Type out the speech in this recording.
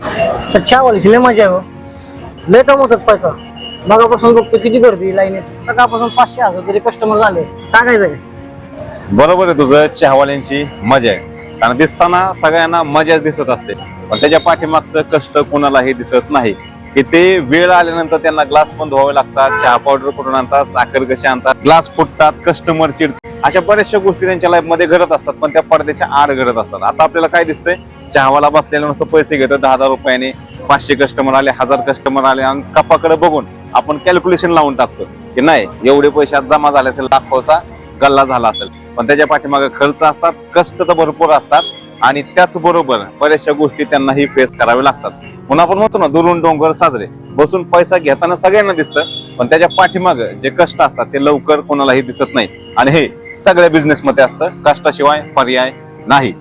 चहावालीची लय मजा आहे हो. लय कमवतात पैसा. मगापासून बघतो किती गर्दी लाईनीत. सकाळपासून 500-1000 तरी कस्टमर झाले. टाकायचं काय? बरोबर आहे तुझं, चहावाल्यांची मजा आहे. कारण दिसताना सगळ्यांना मजा दिसत असते, पण त्याच्या पाठीमागचं कष्ट कोणालाही दिसत नाही. की ते वेळ आल्यानंतर त्यांना ग्लास पण धुवावे लागतात, चहा पावडर कुठून आणतात, साखर कशी आणतात, ग्लास फुटतात, कस्टमर चिडतात, अशा बऱ्याचशा गोष्टी त्यांच्या लाईफ मध्ये घडत असतात. पण त्या पडद्याच्या आड घडत असतात. आता आपल्याला काय दिसतंय, चहावाला बसलेला नुसतं पैसे घेतो 10,000 रुपयाने. 500 कस्टमर आले, 1000 कस्टमर आले, आणि कपाकडे बघून आपण कॅल्क्युलेशन लावून टाकतो की नाही एवढे पैसे आज जमा झाले असेल, लाखोचा गल्ला झाला असेल. पण त्याच्या पाठीमागे खर्च असतात, कष्ट तर भरपूर असतात, आणि त्याचबरोबर बऱ्याचशा गोष्टी त्यांनाही फेस करावे लागतात. म्हणून आपण म्हणतो ना, दुरून डोंगर साजरे. बसून पैसा घेताना सगळ्यांना दिसतं, पण त्याच्या पाठीमागे जे कष्ट असतात ते लवकर कोणालाही दिसत नाही. आणि हे सगळ्या बिझनेस मध्ये असतं, कष्टाशिवाय पर्याय नाही.